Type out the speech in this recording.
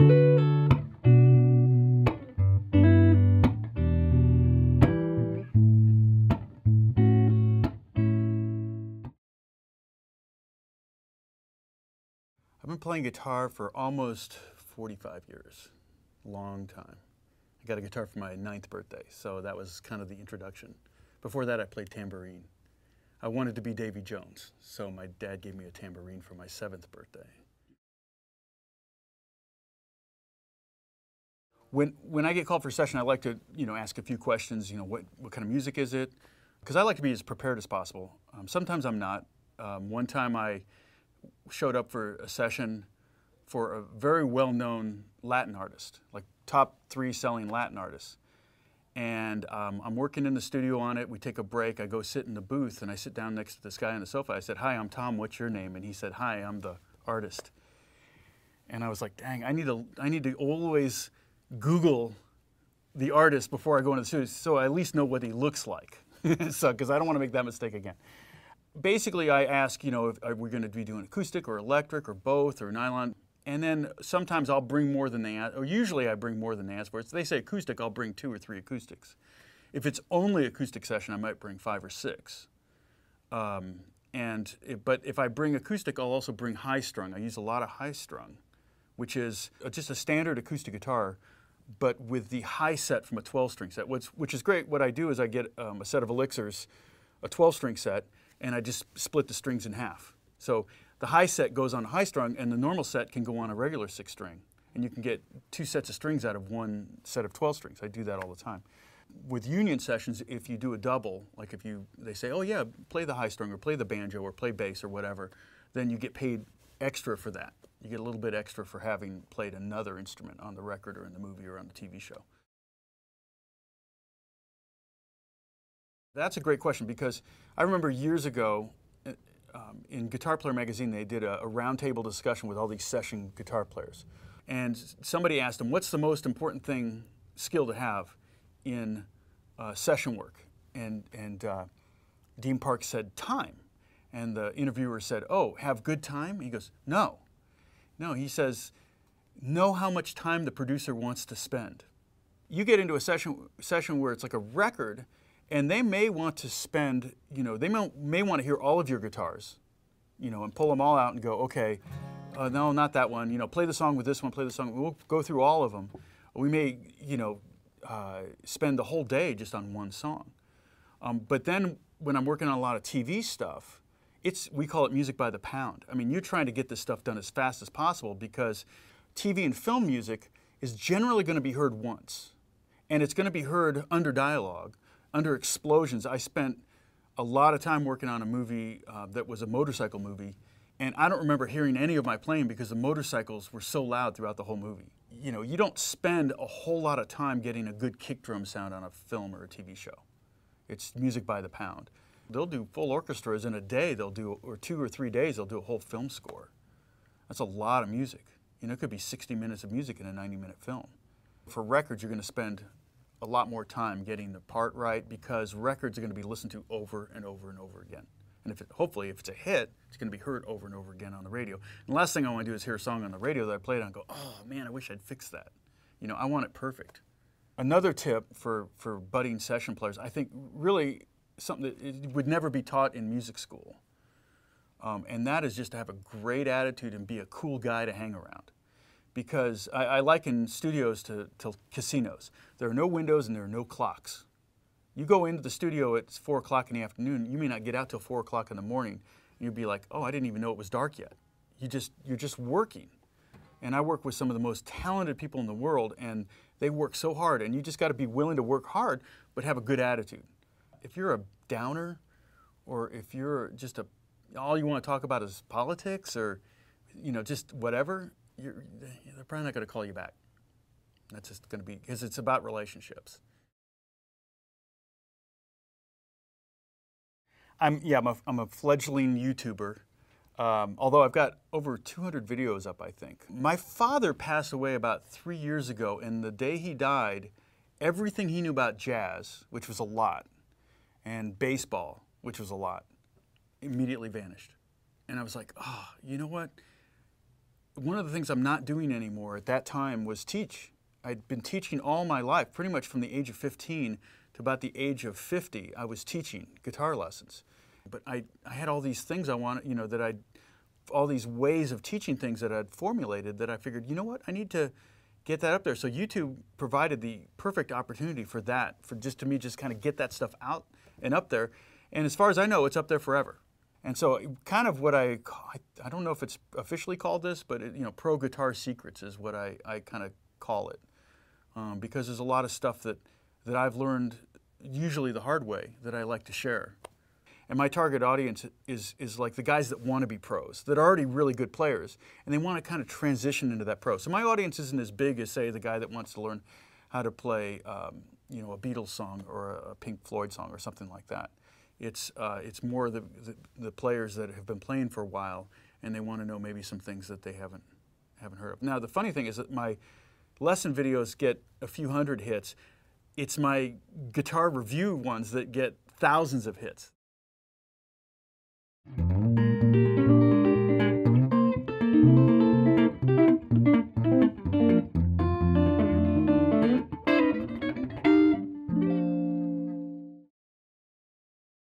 I've been playing guitar for almost 45 years, long time. I got a guitar for my 9th birthday, so that was kind of the introduction. Before that, I played tambourine. I wanted to be Davy Jones, so my dad gave me a tambourine for my 7th birthday. When I get called for a session, I like to, ask a few questions. What kind of music is it? Because I like to be as prepared as possible. Sometimes I'm not. One time I showed up for a session for a very well-known Latin artist, like top 3 selling Latin artists. And I'm working in the studio on it. We take a break. I go sit in the booth, and I sit down next to this guy on the sofa. I said, "Hi, I'm Tom. What's your name?" And he said, "Hi, I'm the artist." And I was like, "Dang, I need to always Google the artist before I go into the studio, so I at least know what he looks like." So, because I don't want to make that mistake again. Basically, I ask, if are we going to be doing acoustic or electric or both or nylon? And then sometimes I'll bring more than they ask, or usually I bring more than they ask for. If they say acoustic, I'll bring 2 or 3 acoustics. If it's only acoustic session, I might bring 5 or 6. But if I bring acoustic, I'll also bring high strung. I use a lot of high strung, which is just a standard acoustic guitar, but with the high set from a 12-string set, which is great. What I do is I get a set of Elixirs, a 12-string set, and I just split the strings in half. So the high set goes on a high strung, and the normal set can go on a regular 6-string. And you can get 2 sets of strings out of 1 set of 12 strings. I do that all the time. With union sessions, if you do a double, like they say, "Oh yeah, play the high strung or play the banjo or play bass or whatever," then you get paid extra for that. You get a little bit extra for having played another instrument on the record or in the movie or on the TV show. That's a great question, because I remember years ago in Guitar Player magazine, they did a roundtable discussion with all these session guitar players. And somebody asked them, what's the most important skill to have in session work? And Dean Park said, time. And the interviewer said, "Oh, have good time?" He goes, "No. No," he says, "know how much time the producer wants to spend." You get into a session where it's like a record, and they may want to spend, they may want to hear all of your guitars, and pull them all out and go, "Okay, no, not that one. Play the song with this one, play the song." We'll go through all of them. We may, spend the whole day just on one song. But then when I'm working on a lot of TV stuff, we call it music by the pound. I mean, you're trying to get this stuff done as fast as possible, because TV and film music is generally going to be heard once. And it's going to be heard under dialogue, under explosions. I spent a lot of time working on a movie that was a motorcycle movie, and I don't remember hearing any of my playing because the motorcycles were so loud throughout the whole movie. You don't spend a whole lot of time getting a good kick drum sound on a film or a TV show. It's music by the pound. They'll do full orchestras in a day, or 2 or 3 days, they'll do a whole film score. That's a lot of music. It could be 60 minutes of music in a 90-minute film. For records, you're going to spend a lot more time getting the part right, because records are going to be listened to over and over and over again. And hopefully, if it's a hit, it's going to be heard over and over again on the radio. And the last thing I want to do is hear a song on the radio that I played on and go, "Oh man, I wish I'd fixed that." I want it perfect. Another tip for budding session players, I think really something that it would never be taught in music school. And that is just to have a great attitude and be a cool guy to hang around. Because I liken studios to casinos. There are no windows and there are no clocks. You go into the studio at 4 o'clock in the afternoon, you may not get out till 4 o'clock in the morning, and you'll be like, "Oh, I didn't even know it was dark yet." You're just working. And I work with some of the most talented people in the world, and they work so hard, and you just got to be willing to work hard, but have a good attitude. If you're a downer, or if you're just all you want to talk about is politics, or just whatever, they're probably not going to call you back. That's just going to be, because it's about relationships. I'm a fledgling YouTuber, although I've got over 200 videos up, I think. My father passed away about 3 years ago, and the day he died, everything he knew about jazz, which was a lot, and baseball, which was a lot, immediately vanished. And I was like, "Oh, you know what? one of the things I'm not doing anymore at that time was teach. I'd been teaching all my life, pretty much from the age of 15 to about the age of 50. I was teaching guitar lessons. But I had all these things I wanted, you know, all these ways of teaching things that I'd formulated that I figured, you know what, I need to get that up there. So YouTube provided the perfect opportunity for that, for just kind of get that stuff out and up there. And as far as I know, it's up there forever. And so kind of what I don't know if it's officially called this, but you know, Pro Guitar Secrets is what I kind of call it. Because there's a lot of stuff that I've learned, usually the hard way, that I like to share. And my target audience is like the guys that want to be pros, that are already really good players, and they want to kind of transition into that pro. So my audience isn't as big as, say, the guy that wants to learn how to play, you know, a Beatles song or a Pink Floyd song or something like that. It's more the players that have been playing for a while, and they want to know maybe some things that they haven't heard of. Now the funny thing is that my lesson videos get a few hundred hits. It's my guitar review ones that get thousands of hits.